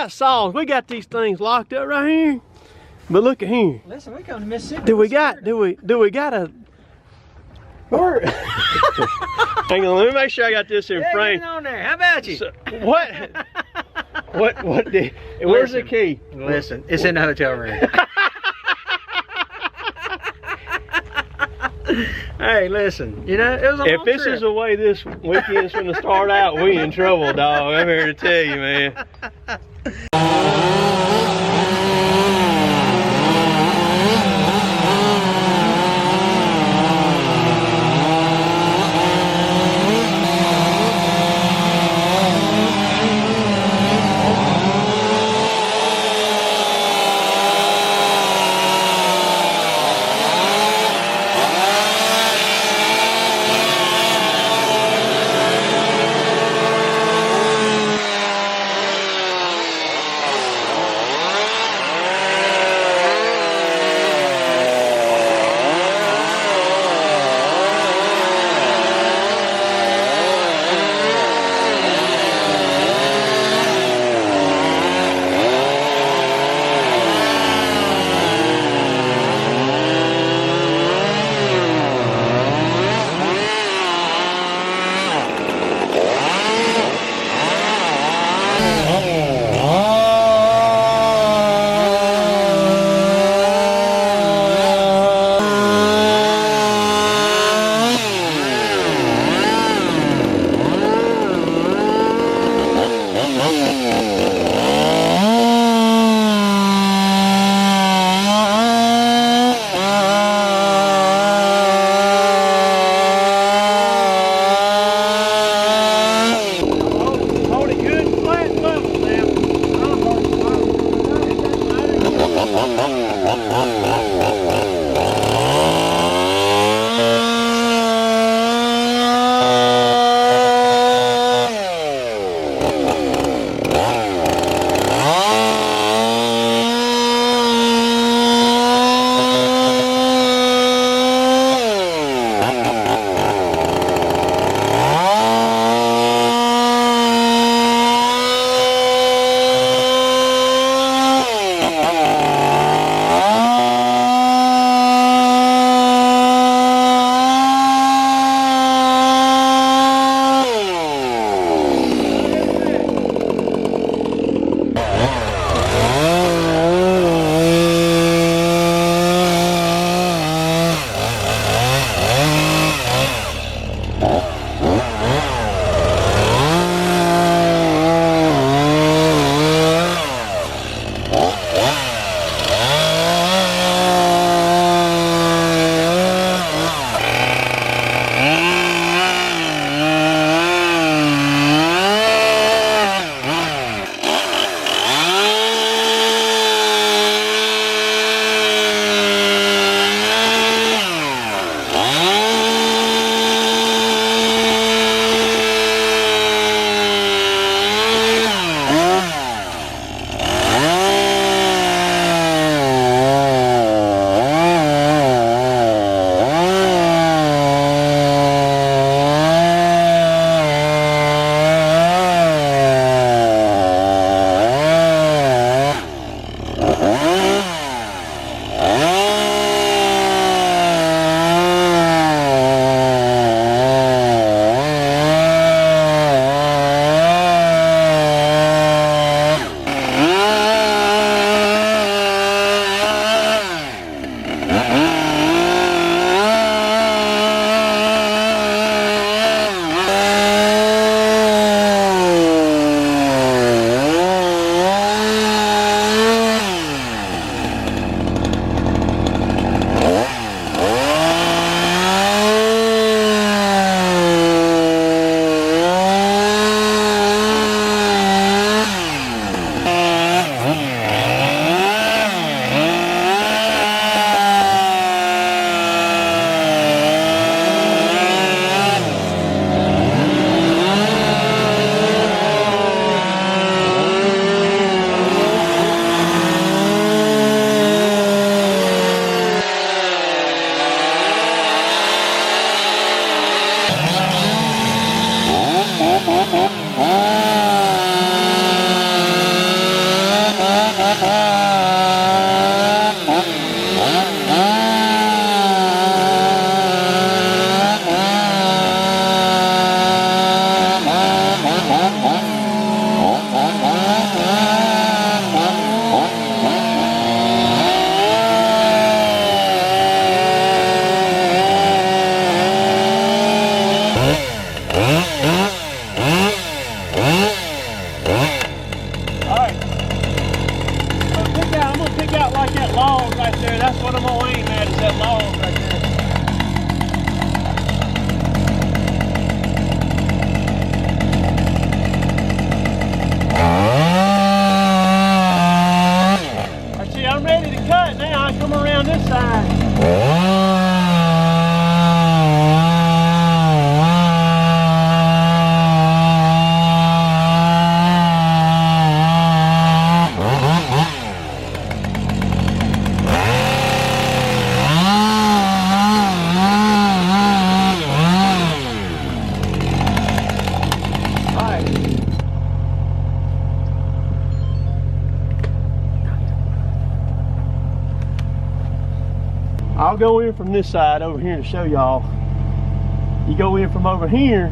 got saws. We got these things locked up right here. But look at here. Listen, we come to Mississippi. Do we got a? Where? Hang on, let me make sure I got this in frame. Get on there. How about you? So, what? Where's the key? Listen, it's in the hotel room. Hey, listen, you know, it was a long If this trip. is the way this weekend's gonna start out, we in trouble, dog. I'm here to tell you, man. I'll go in from this side over here to show y'all. You go in from over here,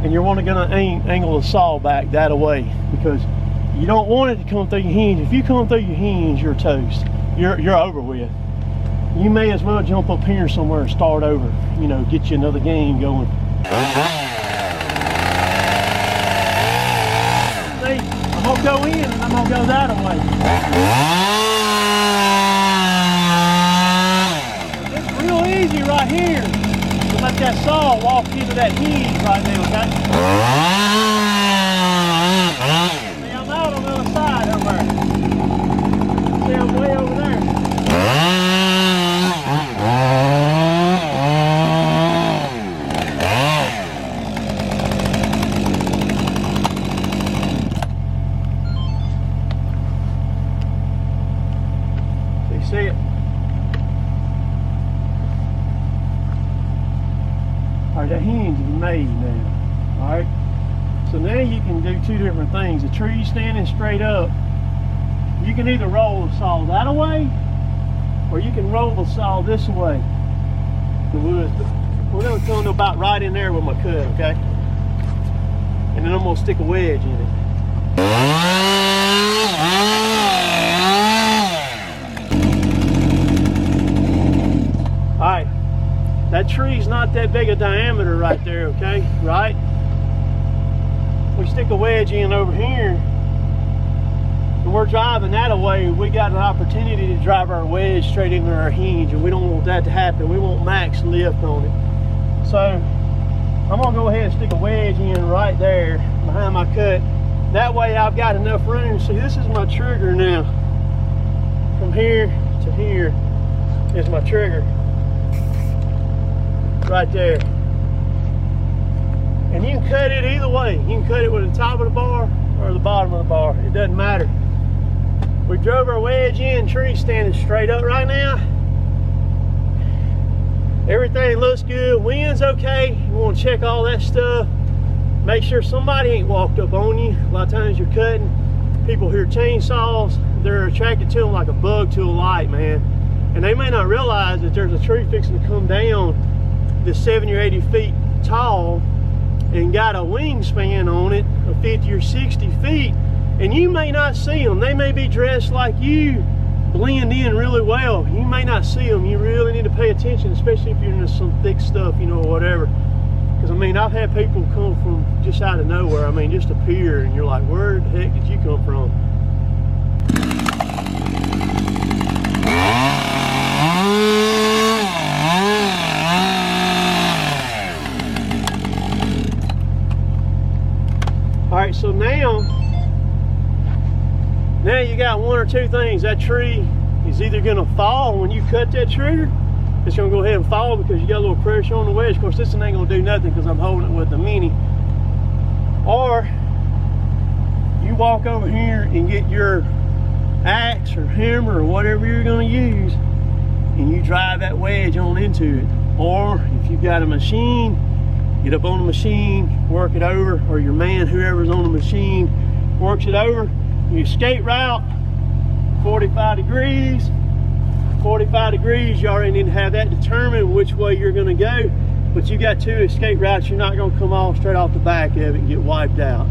and you're gonna angle the saw back that way, because you don't want it to come through your hinge. If you come through your hinge, you're toast. You're over with. You may as well jump up here somewhere and start over. You know, get you another game going. See, I'm gonna go in and I'm gonna go that way. It's real easy right here to let that saw walk into that hinge right there, okay? See, I'm out on the other side over there. See, I'm way over there. See it? Alright, that hinge is made now. Alright? So now you can do two different things. The tree standing straight up, you can either roll the saw that way, or you can roll the saw this way. We're going to come about right in there with my cut, okay? And then I'm going to stick a wedge in it. Alright, that tree's not that big a diameter right there, okay? Right? We stick a wedge in over here, and we're driving that away. We got an opportunity to drive our wedge straight into our hinge, and we don't want that to happen. We want max lift on it. So, I'm gonna go ahead and stick a wedge in right there behind my cut. That way I've got enough room. See, this is my trigger now. From here to here is my trigger. Right there. And you can cut it either way. You can cut it with the top of the bar or the bottom of the bar. It doesn't matter. We drove our wedge in, tree standing straight up right now. Everything looks good, wind's okay. You want to check all that stuff. Make sure somebody ain't walked up on you. A lot of times you're cutting, people hear chainsaws, they're attracted to them like a bug to a light, man. And they may not realize that there's a tree fixing to come down that's 70 or 80 feet tall and got a wingspan on it of 50 or 60 feet, and you may not see them. They may be dressed like you, blend in really well. You may not see them. You really need to pay attention, especially if you're into some thick stuff, you know, or whatever. Because I mean, I've had people come from just out of nowhere. I mean, just appear, and you're like, where the heck did you come from? Alright, so now you got one or two things. That tree is either going to fall when you cut that trigger. It's going to go ahead and fall because you got a little pressure on the wedge. Of course, this one ain't going to do nothing because I'm holding it with the mini. Or you walk over here and get your axe or hammer or whatever you're going to use, and you drive that wedge on into it. Or if you've got a machine, get up on the machine, work it over, or your man, whoever's on the machine, works it over. You skate route, 45 degrees. 45 degrees, you already need to have that determined which way you're gonna go. But you got two escape routes, you're not gonna come off straight off the back of it and get wiped out.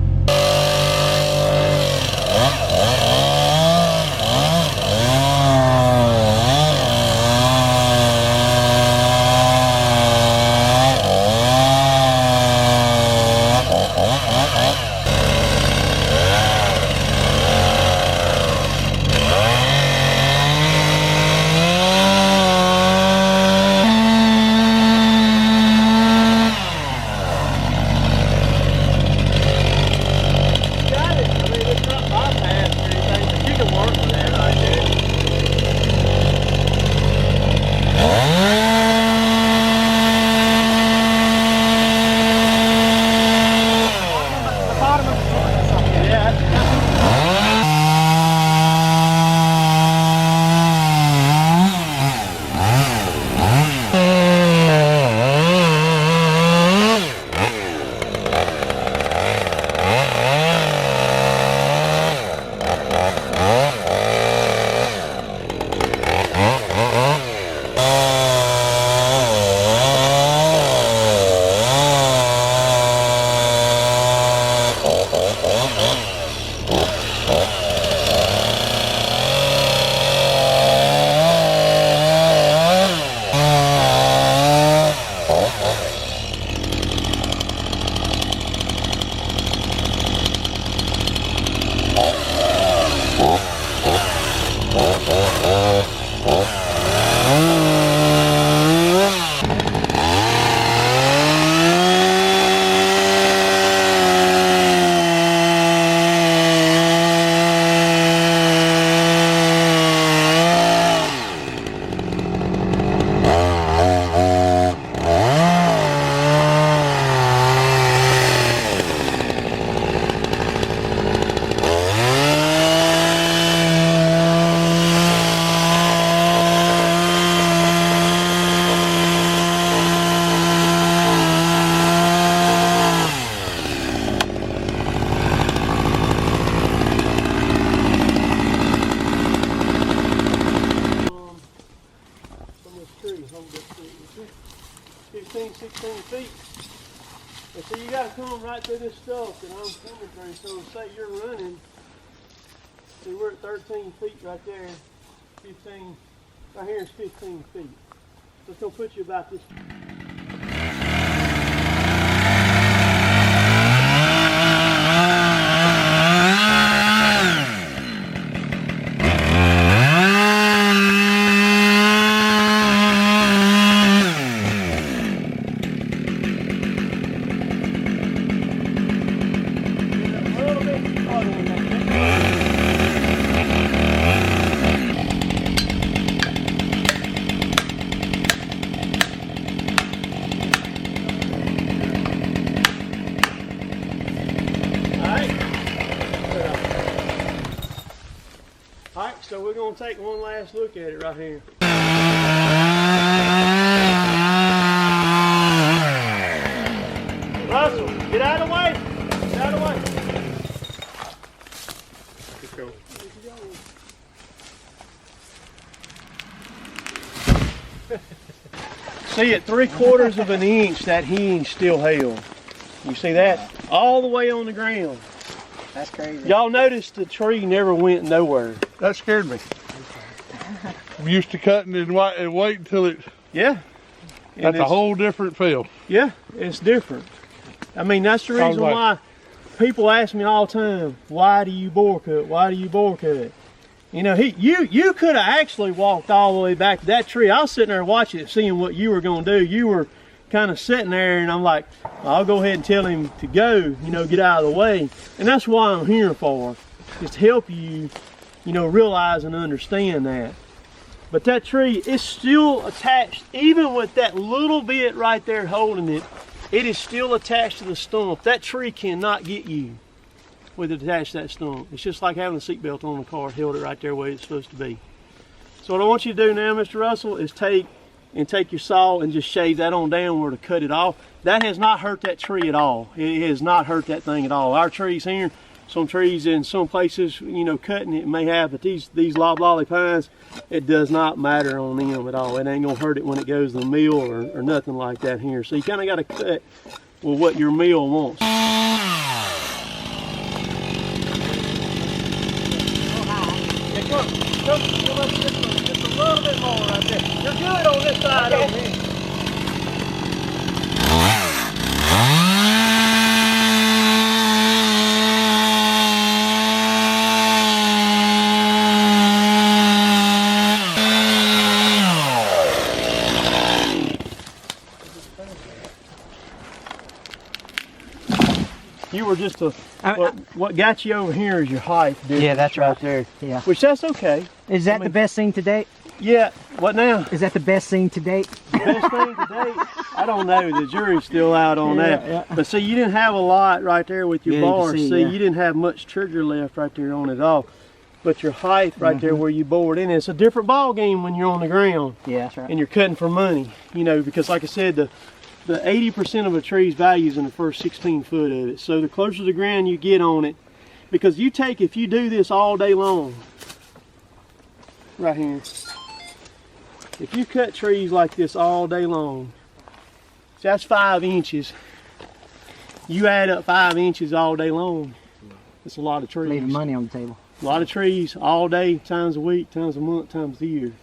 And so you got to come right through this stuff that I'm coming through. So say you're running. See, we're at 13 feet right there. 15. Right here is 15 feet. So it's going to put you about this. Alright, so we're going to take one last look at it right here. Russell, get out of the way! Get out of the way! Keep going. See, at 3/4 of an inch, that hinge still held. You see that? All the way on the ground. That's crazy. Y'all noticed the tree never went nowhere. That scared me. I'm used to cutting and wait until it. Yeah. That's a whole different feel. Yeah, it's different. I mean, that's the reason why people ask me all the time, why do you bore cut? Why do you bore cut? You know, you could have actually walked all the way back to that tree. I was sitting there watching it, seeing what you were going to do. You were kind of sitting there, and I'm like, I'll go ahead and tell him to go, you know, get out of the way. And that's why I'm here for, is to help you, you know, realize and understand that. But that tree is still attached, even with that little bit right there holding it, it is still attached to the stump. That tree cannot get you with it attached to that stump. It's just like having a seatbelt on the car, held it right there where it's supposed to be. So what I want you to do now, Mr. Russell, is take your saw and just shave that on down where to cut it off. That has not hurt that tree at all. It has not hurt that thing at all. Our trees here, some trees in some places, you know, cutting it may have, but these loblolly pines, it does not matter on them at all. It ain't gonna hurt it when it goes to the mill or nothing like that here. So you kind of got to cut with what your mill wants. Come up just a little bit more right there. You're good on this side over here. You were just what got you over here is your height. Yeah, that's right there. Yeah. Which that's okay. Is that the best thing to date? Yeah. What now? Is that the best thing to date? The best thing to date? I don't know. The jury's still out on that. Yeah. But see, you didn't have a lot right there with your bar. See, you didn't have much trigger left right there on it at all. But your height right there where you bored in, it's a different ball game when you're on the ground. Yeah, that's right. And you're cutting for money. You know, because like I said, the 80% of a tree's value is in the first 16 foot of it. So the closer to the ground you get on it, because if you do this all day long, right here, if you cut trees like this all day long, so that's 5 inches. You add up 5 inches all day long, it's a lot of trees. Leaving money on the table. A lot of trees all day, times a week, times a month, times a year.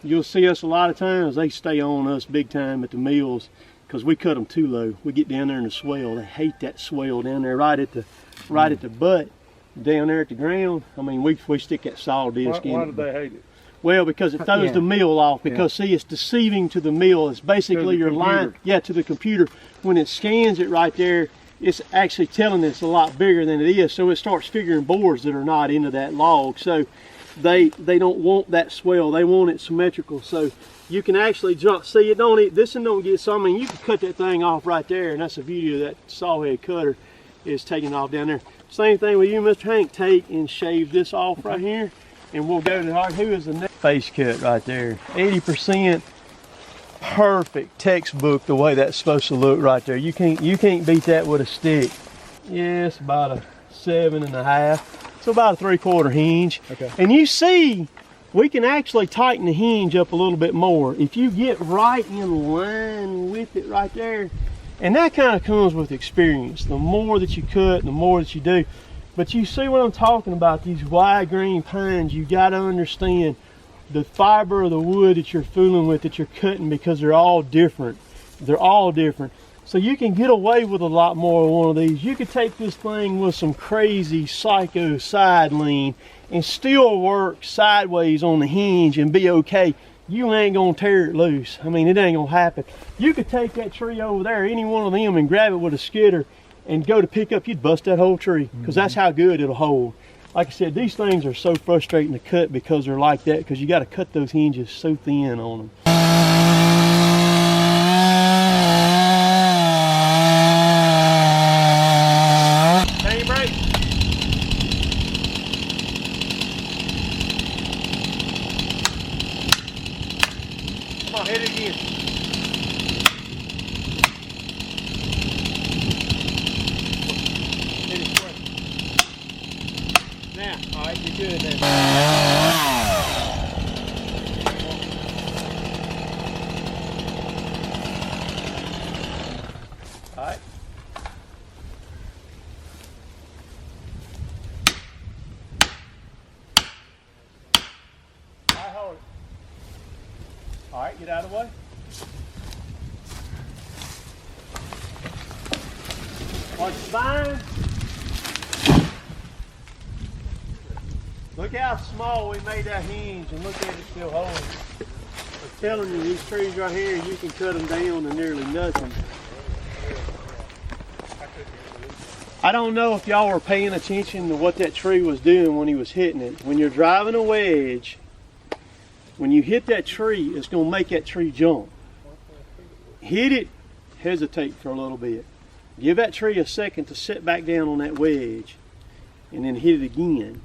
You'll see us a lot of times, they stay on us big time at the mills because we cut them too low. We get down there in the swell. They hate that swell down there right at the butt, down there at the ground. I mean, we stick that saw disc in. Why do they hate it? Well, because it throws the mill off. Because see, it's deceiving to the mill. It's basically your line, to the computer. When it scans it right there, it's actually telling it's a lot bigger than it is. So it starts figuring bores that are not into that log. So they don't want that swell. They want it symmetrical. So you can actually see it this one don't get so. I mean, you can cut that thing off right there, and that's the beauty of that saw head cutter is taking off down there. Same thing with you, Mr. Hank. Take and shave this off right here, and we'll go to who is the next face cut right there. 80% perfect textbook the way that's supposed to look right there. You can't beat that with a stick. Yeah, it's about a 7.5. So about a 3/4 hinge. Okay. And you see, we can actually tighten the hinge up a little bit more. If you get right in line with it right there, And that kind of comes with experience. The more that you cut, the more that you do. But you see what I'm talking about, these wide grain pines, you got to understand the fiber of the wood that you're fooling with, that you're cutting, because they're all different. They're all different. So you can get away with a lot more of one of these. You could take this thing with some crazy psycho side lean and still work sideways on the hinge and be okay. You ain't gonna tear it loose. I mean, it ain't gonna happen. You could take that tree over there, any one of them, and grab it with a skidder and go to pick up, you'd bust that whole tree, because that's how good it'll hold. Like I said, these things are so frustrating to cut because they're like that, because you got to cut those hinges so thin on them. Chain brake. Come on, hit it again. Hit it quick. Now, all right, you're good there. All right. All right, hold it. All right, get out of the way. On spine. Look how small we made that hinge, and look at it still holding. I'm telling you, these trees right here, you can cut them down to nearly nothing. I don't know if y'all were paying attention to what that tree was doing when he was hitting it. When you're driving a wedge, when you hit that tree, it's going to make that tree jump. Hit it, hesitate for a little bit. Give that tree a second to sit back down on that wedge, and then hit it again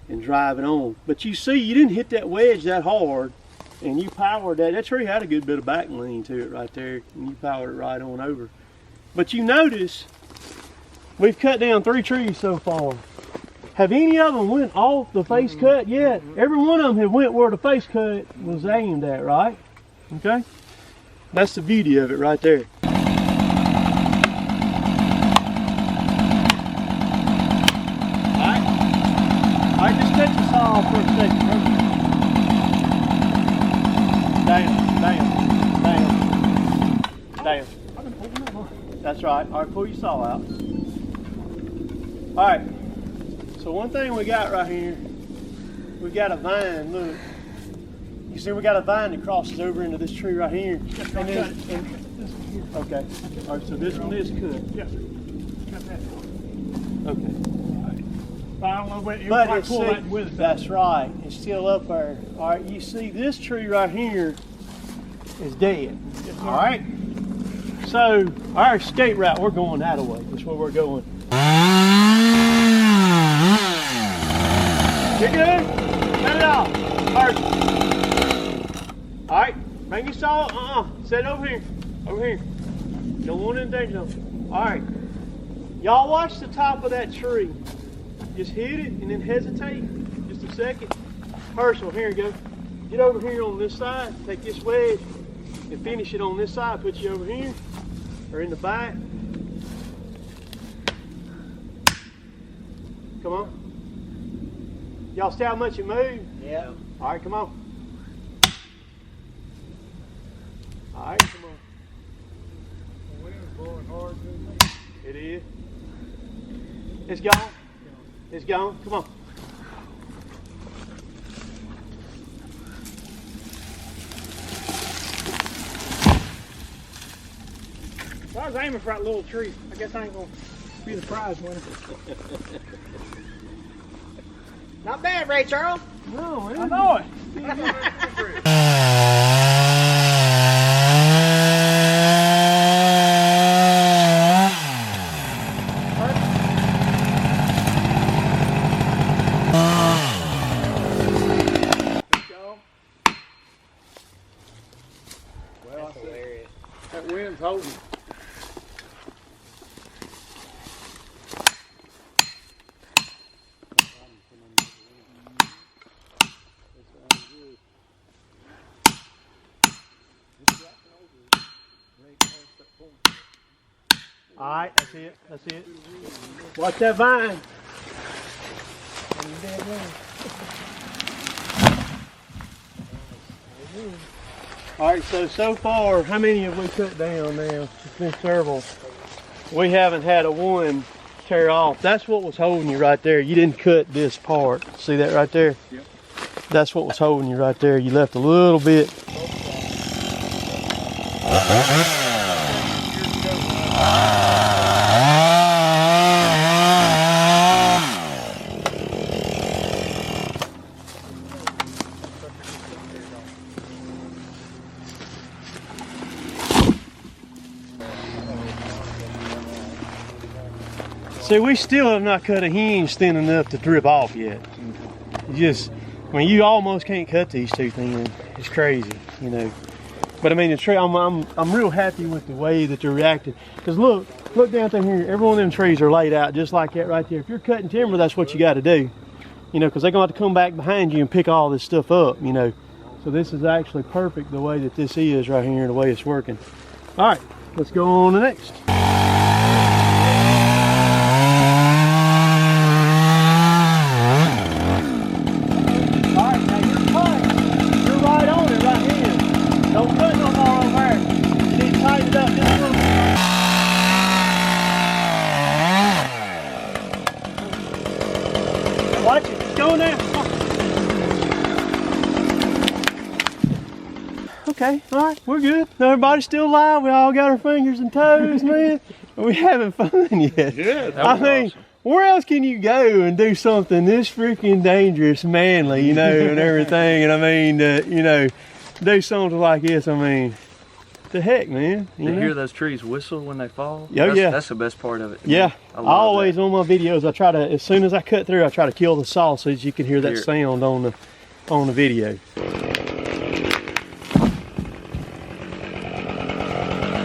and drive it on. But you see, you didn't hit that wedge that hard, and you powered that. That tree had a good bit of back lean to it right there, and you powered it right on over. But you notice, we've cut down 3 trees so far. Have any of them went off the face cut yet? Every one of them have went where the face cut was aimed at, right? Okay? That's the beauty of it right there. Alright, just touch the saw for a second. Down. That's right. Alright, pull your saw out. Alright, so one thing we got right here, we got a vine, look. You see we got a vine that crosses over into this tree right here. Okay. Alright, so this one is cut. Yes, sir. Cut that. Okay. I don't know where But it's that's right. It's still up there. All right. You see this tree right here is dead. Yes, all right. So our escape route, we're going that way. That's where we're going. You good? Cut it off. All right. Bring your saw. Set it over here. Over here. Don't want it in danger. All right. Y'all watch the top of that tree. Just hit it and then hesitate just a second. Herschel, here you go. Get over here on this side, take this wedge and finish it on this side. Put you over here or in the back. Come on. Y'all see how much it moved? Yeah. All right, come on. All right, come on. The wind's blowing hard, isn't it? It is. It's gone. It's gone. Come on. Well, I was aiming for that little tree. I guess I ain't gonna be the prize winner. Not bad, Ray Charles. No, I know it. That wind's holding. All right, that's it. That's it. Watch that vine. All right, so far, how many have we cut down now? It's been several. We haven't had a one tear off. That's what was holding you right there. You didn't cut this part. See that right there? Yep. That's what was holding you right there. You left a little bit. See, we still have not cut a hinge thin enough to drip off yet. I mean, you almost can't cut these too thin. It's crazy, you know. But I mean, the tree, I'm real happy with the way that they're reacting. Cause look down through here. Every one of them trees are laid out just like that right there. If you're cutting timber, that's what you got to do, you know, cause they're gonna have to come back behind you and pick all this stuff up, you know. So this is actually perfect the way that this is right here, the way it's working. All right, let's go on to the next. Watch it, it's going there. Okay, all right, we're good. Everybody's still alive. We all got our fingers and toes, man. We having fun yet. Yeah, I mean, awesome. Where else can you go and do something this freaking dangerous, manly, you know, and everything? And I mean, you know, do something like this. I mean, the heck, man. You hear those trees whistle when they fall? Oh, yeah. That's the best part of it. Yeah. I always that. On my videos, I try to, as soon as I cut through, I try to kill the saw so that you can hear that sound on the video.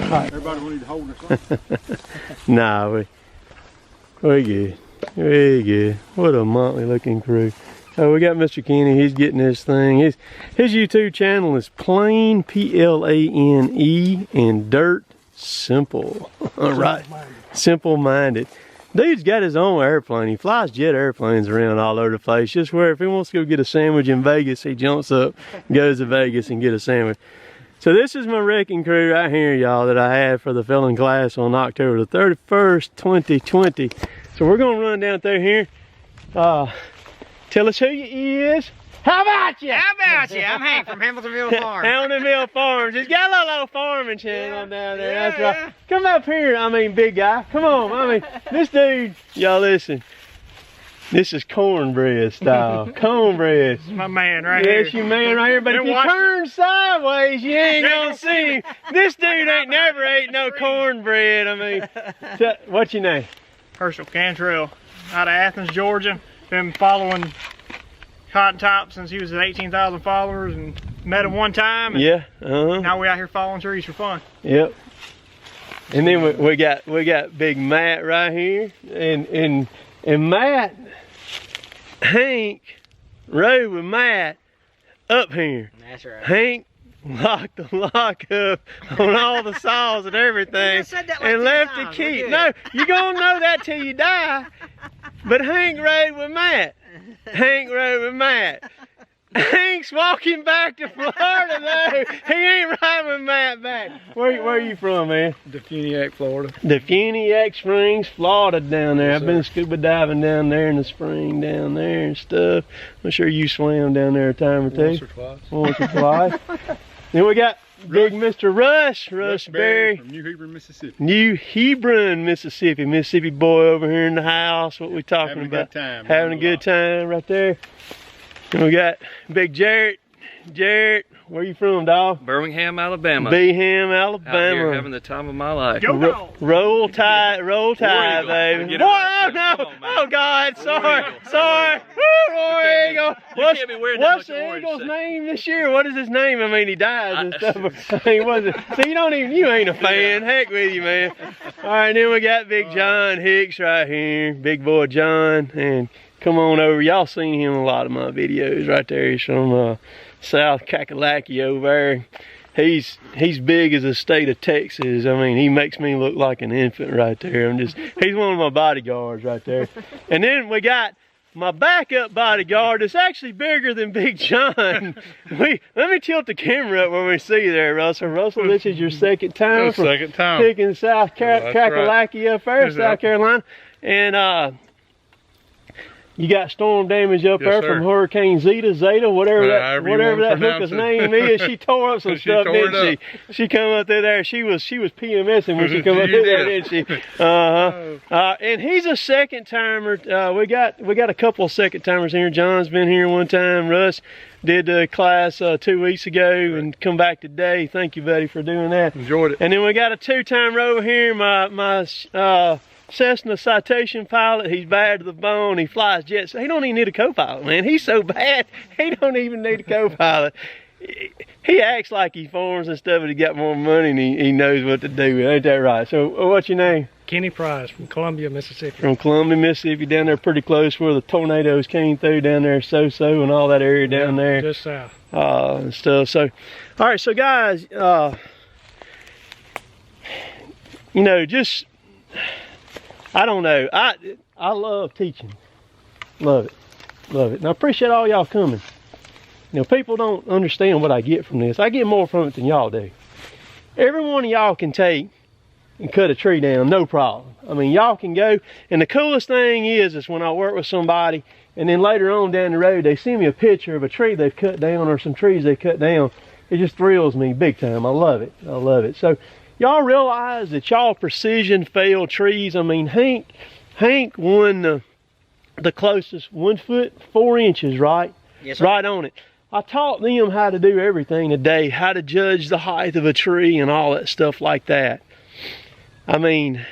All right. Everybody will need to hold or something. Nah, we good. We good. What a motley looking crew. Oh, we got Mr. Kenny. He's getting this thing. His YouTube channel is Plain, P-L-A-N-E, and Dirt Simple. All right. Simple minded. Dude's got his own airplane. He flies jet airplanes around all over the place. Just where if he wants to go get a sandwich in Vegas, he jumps up, goes to Vegas and get a sandwich. So this is my wrecking crew right here, y'all, that I had for the felon class on October the 31st, 2020. So we're gonna run down through here. Tell us who you is. How about you? How about you? I'm Hank from Hamiltonville Farm. Hamiltonville Farms. It's got a little farming channel down there. That's right. Come up here. I mean, big guy. Come on. I mean, this dude, y'all listen. This is cornbread style. Cornbread. This is my man right here. That's your man right here. But if you turn sideways, you ain't gonna see him. This dude ain't never ate no cornbread. I mean, what's your name? Herschel Cantrell, out of Athens, Georgia. Been following Cotton Top since he was at 18,000 followers, and met him one time. And yeah. Now we out here following trees for fun. Yep. And then we got big Matt right here, and Matt, Hank rode with Matt up here. That's right. Hank locked the lock up on all the saws and everything, and left the key. No, you're gonna know that till you die. But Hank rode with Matt. Hank rode with Matt. Hank's walking back to Florida though. He ain't riding with Matt back. Where are you from, man? Defuniak, Florida. Defuniak Springs, Florida down there. Yes, I've been scuba diving down there in the spring down there and stuff. I'm sure you swam down there a time or two. Once or twice. Once or twice. Then we got big Mr. Russ Berry from New Hebron, Mississippi. New Hebron, Mississippi. Mississippi boy over here in the house. What we talking about? Having a good time right there. And we got big Jarrett. Jarrett, where you from, dog? Birmingham, Alabama. Beham, Alabama. Out here having the time of my life. Roll Tide, baby. Whoa, no! Oh God, sorry. War Eagle. What's the Eagle's name this year? What is his name? I mean, he dies and stuff. He wasn't. So you ain't a fan. Heck with you, man. All right, then we got Big John Hicks right here. Big boy John, and come on over. Y'all seen him in a lot of my videos right there. He's from South Kakalaki over there. he's big as the state of Texas. I mean, he makes me look like an infant right there. He's one of my bodyguards right there. And then we got my backup bodyguard that's actually bigger than Big John. Let me tilt the camera up when we see you there, Russell. Russell, this is your second time picking South Kakalaki up there, South Carolina. And you got storm damage up there from Hurricane Zeta, whatever that hooker's name is. She tore up some stuff, didn't she? She come up through there. She was PMSing when she come up through there, didn't she? And he's a second timer. We got a couple of second timers here. John's been here one time. Russ did the class 2 weeks ago and come back today. Thank you, buddy, for doing that. Enjoyed it. And then we got a two-timer over here. My Cessna Citation pilot. He's bad to the bone. He flies jets. He don't even need a co-pilot, man. He's so bad, he don't even need a co-pilot. He acts like he farms and stuff, but he got more money and he knows what to do. Ain't that right? So what's your name? Kenny Price from Columbia, Mississippi. From Columbia, Mississippi, down there pretty close where the tornadoes came through down there, So-So and all that area down there. Just south. And stuff. So, all right, so guys, you know, just, I don't know. I love teaching. Love it. Love it. And I appreciate all y'all coming. You know, people don't understand what I get from this. I get more from it than y'all do. Every one of y'all can take and cut a tree down, no problem. I mean, y'all can go. And the coolest thing is when I work with somebody and then later on down the road, they send me a picture of a tree they've cut down or some trees they cut down. It just thrills me big time. I love it. I love it. So y'all realize that y'all precision felled trees. I mean, Hank won the closest 1 foot 4 inches, right? Yes, sir. Right on it. I taught them how to do everything today, how to judge the height of a tree and all that stuff like that. I mean,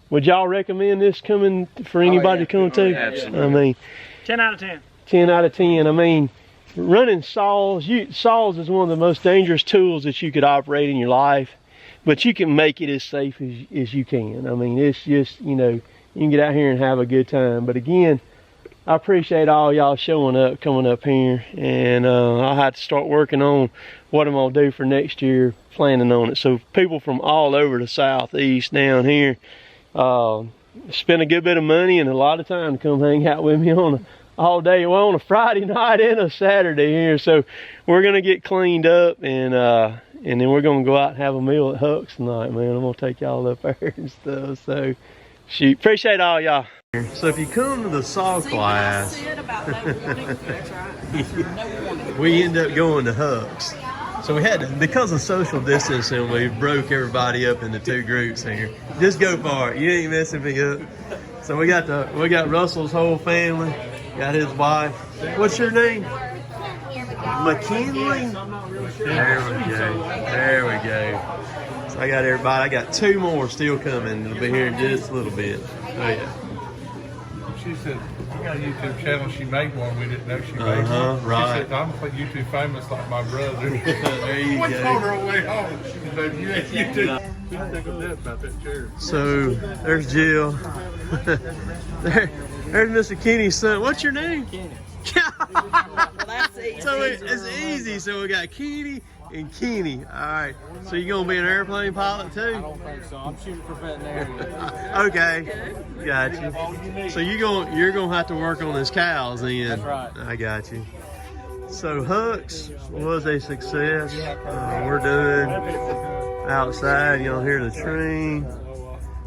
would y'all recommend this coming for anybody to come to? Absolutely. I mean, 10 out of 10. 10 out of 10. I mean, running saws, saws is one of the most dangerous tools that you could operate in your life, but you can make it as safe as you can. I mean, it's just, you know, you can get out here and have a good time. But again, I appreciate all y'all showing up, coming up here, and I'll have to start working on what I'm gonna do for next year, planning on it. So people from all over the Southeast down here spend a good bit of money and a lot of time to come hang out with me on all day, well, on a Friday night and a Saturday here. So we're gonna get cleaned up and then we're gonna go out and have a meal at Huck's tonight, man. I'm gonna take y'all up there and stuff. So shoot, appreciate all y'all. So if you come to the saw class, we end up going to Huck's. So we had to, because of social distancing, we broke everybody up into 2 groups here. Just go for it. You ain't messing me up. So we got Russell's whole family, got his wife. What's your name? McKinley? There we go. There we go. So I got everybody. I got 2 more still coming. They'll be here in just a little bit. Oh yeah. She said, I got a YouTube channel. She made one. We didn't know she made one. Right. She said, I'm YouTube famous like my brother. There you What's go. on her way home? She said, baby, you ain't YouTube. What do you think of that about that chair? So there's Jill. There's Mr. Kenny's son. What's your name? Kenny. So it's easy. So we got Kenny and Kenny. All right. So you gonna be an airplane pilot too? I don't think so. I'm shooting for veterinarian. Okay. Got you. So you're gonna have to work on his cows then. That's right. I got you. So Huck's was a success. We're doing outside. Y'all hear the train.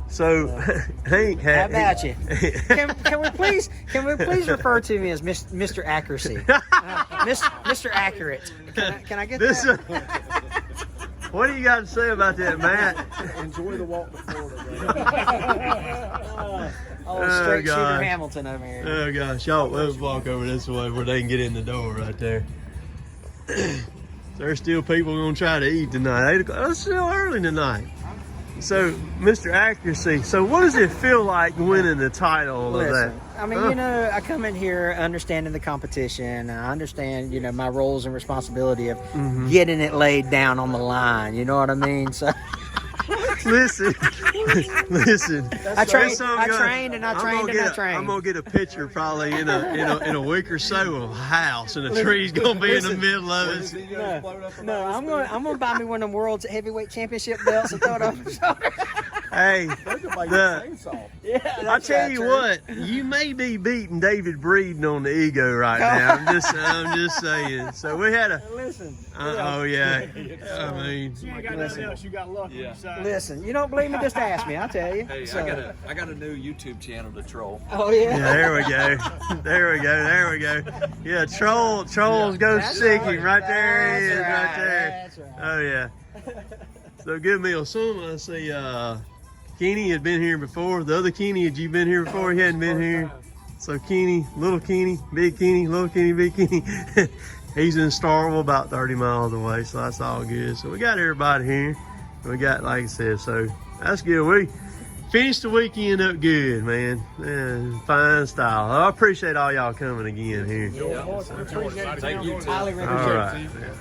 So Hank had. How about you? Can we please refer to me as Mr. Accuracy? Mr. Accurate. Can I get this? that? What do you got to say about that, Matt? Enjoy the walk to Florida. Straight shooter gosh. Hamilton over here. Oh gosh, y'all, let's walk over this way where they can get in the door right there. There's still people gonna try to eat tonight. 8 o'clock. It's still early tonight. So, Mr. Accuracy, so what does it feel like winning the title of that? I mean, you know, I come in here understanding the competition. I understand, you know, my roles and responsibility of getting it laid down on the line. You know what I mean? So, Listen. I trained So and good. I trained and I trained. I'm gonna get a picture probably in a week or so of a house, and the tree's gonna be in the middle of it. No, I'm gonna buy me one of them world's heavyweight championship belts and throw it over my shoulder. Hey, Yeah, I that's tell right, you Trey. what, you may be beating David Breeden on the ego right now. I'm just saying. So we had a. Listen. Oh yeah. I mean, You ain't got nothing else. You got luck on your side. Listen, you don't believe me? Just ask me. I'll tell you. Hey, So- I got a new YouTube channel to troll. Oh yeah. yeah. There we go. Yeah, trolls go That's seeking right right. there. He is That's right right. there. That's right. Oh yeah. So good meal. Some I see. Kenny had been here before. The other Kenny, had you been here before? He hadn't been here. So Kenny, little Kenny, big Kenny, little Kenny, big Kenny. He's in Starville, about 30 miles away, so that's all good. So we got everybody here. We got, like I said, so that's good. We finished the weekend up good, man. Fine style. I appreciate all y'all coming again here. Thank you. Highly All recommend. right.